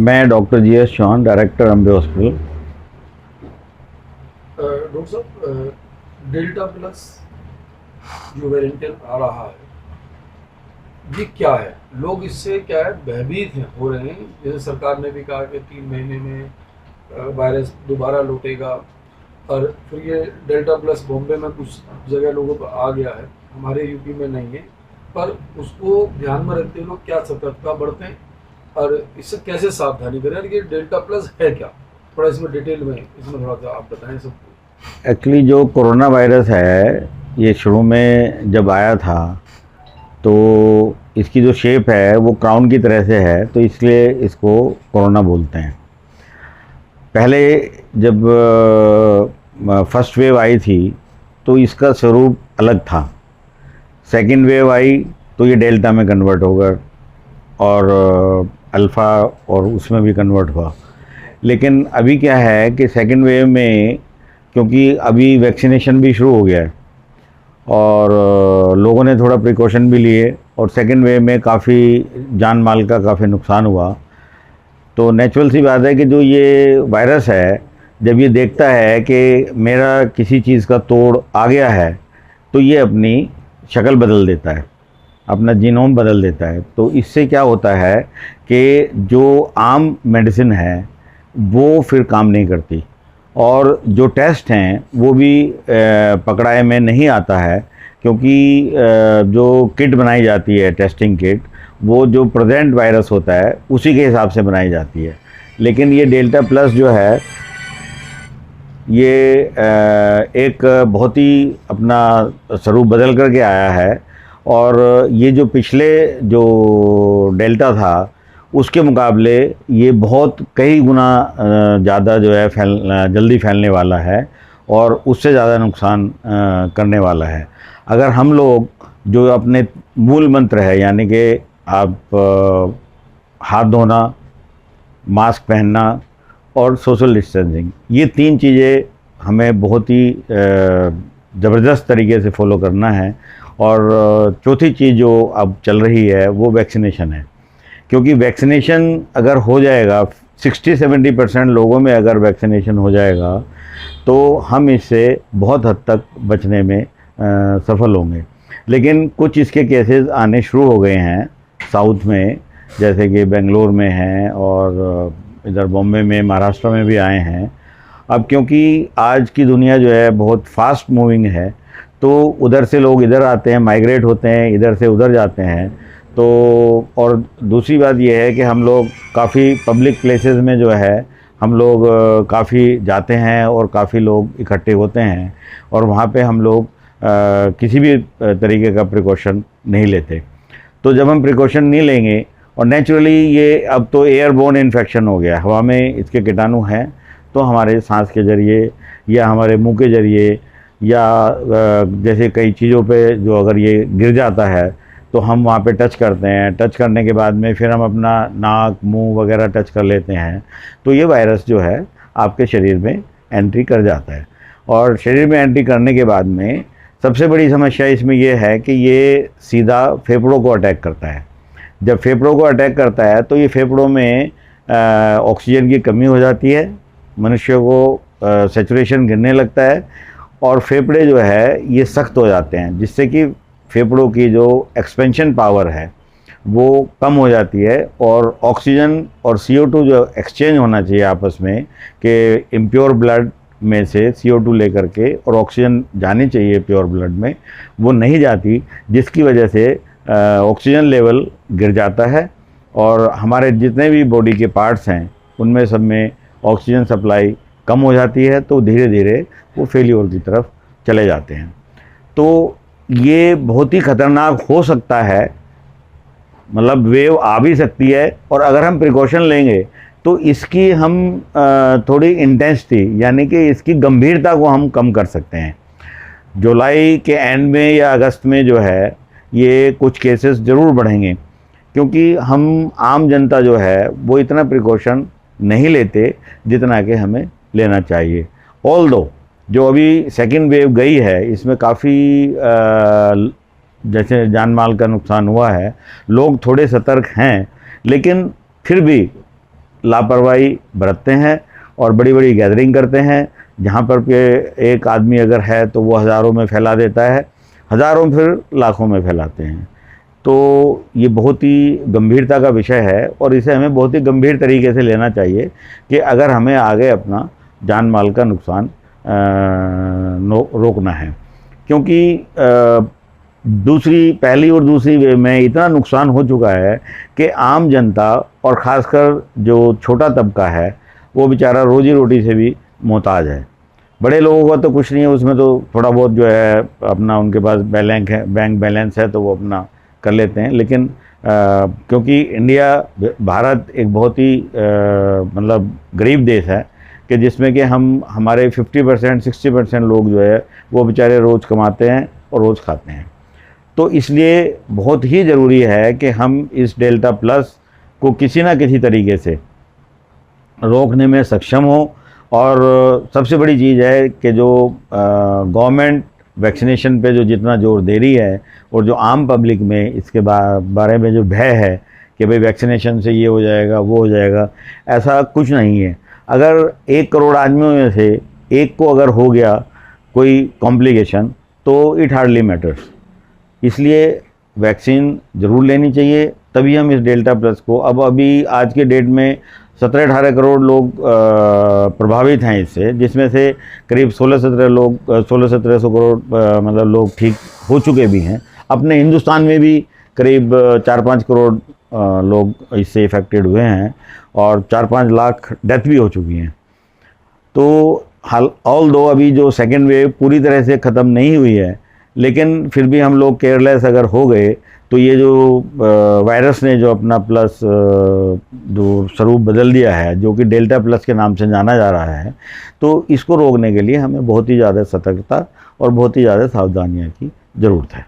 मैं doctor G S. Chauhan, director Ambe hospital. Doctor साहब, delta plus जो वेरिएंट आ रहा है, ये क्या है? लोग इससे क्या है भयभीत हैं, हो रहे हैं। जैसे सरकार ने भी कहा कि 3 महीने में वायरस दोबारा लौटेगा। और फिर ये डेल्टा प्लस बॉम्बे में कुछ जगह लोगों को आ गया है, हमारे यूपी में नहीं है। पर उसको ध्यान में रखते हुए लोग क्या सतर्कता बरतें और इससे कैसे सावधानी करें? और ये डेल्टा प्लस है क्या? थोड़ा इसमें डिटेल में इसमें थोड़ा सा आप बताएं सबको। एक्चुअली जो कोरोना वायरस है, ये शुरू में जब आया था तो इसकी जो शेप है वो क्राउन की तरह से है, तो इसलिए इसको कोरोना बोलते हैं। पहले जब फर्स्ट वेव आई थी तो इसका स्वरूप अलग था। सेकंड वेव आई तो ये डेल्टा में कन्वर्ट हो गया और अल्फ़ा और उसमें भी कन्वर्ट हुआ। लेकिन अभी क्या है कि सेकंड वेव में, क्योंकि अभी वैक्सीनेशन भी शुरू हो गया है और लोगों ने थोड़ा प्रिकॉशन भी लिए और सेकंड वेव में काफ़ी जान माल का काफ़ी नुकसान हुआ। तो नेचुरल सी बात है कि जो ये वायरस है, जब ये देखता है कि मेरा किसी चीज़ का तोड़ आ गया है, तो ये अपनी शक्ल बदल देता है, अपना जीनोम बदल देता है। तो इससे क्या होता है कि जो आम मेडिसिन है वो फिर काम नहीं करती और जो टेस्ट हैं वो भी पकड़ाए में नहीं आता है, क्योंकि जो किट बनाई जाती है, टेस्टिंग किट, वो जो प्रेजेंट वायरस होता है उसी के हिसाब से बनाई जाती है। लेकिन ये डेल्टा प्लस जो है, ये एक बहुत ही अपना स्वरूप बदल करके आया है और ये जो पिछले जो डेल्टा था उसके मुकाबले ये बहुत कई गुना ज़्यादा जो है जल्दी फैलने वाला है और उससे ज़्यादा नुकसान करने वाला है। अगर हम लोग जो अपने मूल मंत्र है, यानी कि आप हाथ धोना, मास्क पहनना और सोशल डिस्टेंसिंग, ये तीन चीज़ें हमें बहुत ही ज़बरदस्त तरीके से फॉलो करना है। और चौथी चीज़ जो अब चल रही है वो वैक्सीनेशन है, क्योंकि वैक्सीनेशन अगर हो जाएगा, 60-70% लोगों में अगर वैक्सीनेशन हो जाएगा तो हम इससे बहुत हद तक बचने में सफल होंगे। लेकिन कुछ इसके केसेस आने शुरू हो गए हैं साउथ में, जैसे कि बेंगलोर में हैं और इधर बॉम्बे में, महाराष्ट्र में भी आए हैं। अब क्योंकि आज की दुनिया जो है बहुत फास्ट मूविंग है, तो उधर से लोग इधर आते हैं, माइग्रेट होते हैं, इधर से उधर जाते हैं। तो और दूसरी बात यह है कि हम लोग काफ़ी पब्लिक प्लेसेस में जो है हम लोग काफ़ी जाते हैं और काफ़ी लोग इकट्ठे होते हैं और वहाँ पे हम लोग किसी भी तरीके का प्रिकॉशन नहीं लेते। तो जब हम प्रिकॉशन नहीं लेंगे, और नेचुरली ये अब तो एयरबोर्न इन्फेक्शन हो गया, हवा में इसके कीटाणु हैं, तो हमारे सांस के ज़रिए या हमारे मुंह के ज़रिए या जैसे कई चीज़ों पे जो अगर ये गिर जाता है तो हम वहाँ पे टच करते हैं, टच करने के बाद में फिर हम अपना नाक, मुंह वगैरह टच कर लेते हैं, तो ये वायरस जो है आपके शरीर में एंट्री कर जाता है। और शरीर में एंट्री करने के बाद में सबसे बड़ी समस्या इसमें ये है कि ये सीधा फेफड़ों को अटैक करता है। जब फेफड़ों को अटैक करता है तो ये फेफड़ों में ऑक्सीजन की कमी हो जाती है, मनुष्य को सेचुरेशन गिरने लगता है और फेफड़े जो है ये सख्त हो जाते हैं, जिससे कि फेफड़ों की जो एक्सपेंशन पावर है वो कम हो जाती है और ऑक्सीजन और CO2 जो एक्सचेंज होना चाहिए आपस में, कि इम्प्योर ब्लड में से CO2 लेकर के और ऑक्सीजन जानी चाहिए प्योर ब्लड में, वो नहीं जाती, जिसकी वजह से ऑक्सीजन लेवल गिर जाता है और हमारे जितने भी बॉडी के पार्ट्स हैं उनमें सब में ऑक्सीजन सप्लाई कम हो जाती है, तो धीरे धीरे वो फेल्योर की तरफ चले जाते हैं। तो ये बहुत ही ख़तरनाक हो सकता है, मतलब वेव आ भी सकती है, और अगर हम प्रिकॉशन लेंगे तो इसकी हम थोड़ी इंटेंसिटी, यानी कि इसकी गंभीरता को हम कम कर सकते हैं। जुलाई के एंड में या अगस्त में जो है ये कुछ केसेस ज़रूर बढ़ेंगे, क्योंकि हम आम जनता जो है वो इतना प्रिकॉशन नहीं लेते जितना कि हमें लेना चाहिए। ऑल दो जो अभी सेकंड वेव गई है इसमें काफ़ी जैसे जान माल का नुकसान हुआ है, लोग थोड़े सतर्क हैं, लेकिन फिर भी लापरवाही बरतते हैं और बड़ी बड़ी गैदरिंग करते हैं, जहाँ पर के एक आदमी अगर है तो वो हज़ारों में फैला देता है, हज़ारों फिर लाखों में फैलाते हैं। तो ये बहुत ही गंभीरता का विषय है और इसे हमें बहुत ही गंभीर तरीके से लेना चाहिए कि अगर हमें आगे अपना जान माल का नुकसान रोकना है, क्योंकि पहली और दूसरी वे में इतना नुकसान हो चुका है कि आम जनता और ख़ासकर जो छोटा तबका है वो बेचारा रोजी रोटी से भी मोहताज है। बड़े लोगों का तो कुछ नहीं है, उसमें तो थोड़ा बहुत जो है अपना उनके पास बैंक बैलेंस है तो वो अपना कर लेते हैं, लेकिन क्योंकि भारत एक बहुत ही मतलब गरीब देश है कि जिसमें कि हमारे 50% 60% लोग जो है वो बेचारे रोज़ कमाते हैं और रोज़ खाते हैं। तो इसलिए बहुत ही ज़रूरी है कि हम इस डेल्टा प्लस को किसी ना किसी तरीके से रोकने में सक्षम हो। और सबसे बड़ी चीज़ है कि जो गवर्नमेंट वैक्सीनेशन पे जो जितना जोर दे रही है और जो आम पब्लिक में इसके बारे में जो भय है कि भाई वैक्सीनेशन से ये हो जाएगा वो हो जाएगा, ऐसा कुछ नहीं है। अगर 1 करोड़ आदमियों में से एक को अगर हो गया कोई कॉम्प्लिकेशन तो इट हार्डली मैटर्स। इसलिए वैक्सीन ज़रूर लेनी चाहिए, तभी हम इस डेल्टा प्लस को अभी आज के डेट में 17-18 करोड़ लोग प्रभावित हैं इससे, जिसमें से करीब 1600-1700 करोड़ मतलब लोग ठीक हो चुके भी हैं। अपने हिंदुस्तान में भी करीब 4-5 करोड़ लोग इससे इफ़ेक्टेड हुए हैं और 4-5 लाख डेथ भी हो चुकी हैं। तो ऑल दो अभी जो सेकेंड वेव पूरी तरह से ख़त्म नहीं हुई है, लेकिन फिर भी हम लोग केयरलेस अगर हो गए तो ये जो वायरस ने जो अपना प्लस जो स्वरूप बदल दिया है, जो कि डेल्टा प्लस के नाम से जाना जा रहा है, तो इसको रोकने के लिए हमें बहुत ही ज़्यादा सतर्कता और बहुत ही ज़्यादा सावधानियाँ की ज़रूरत है।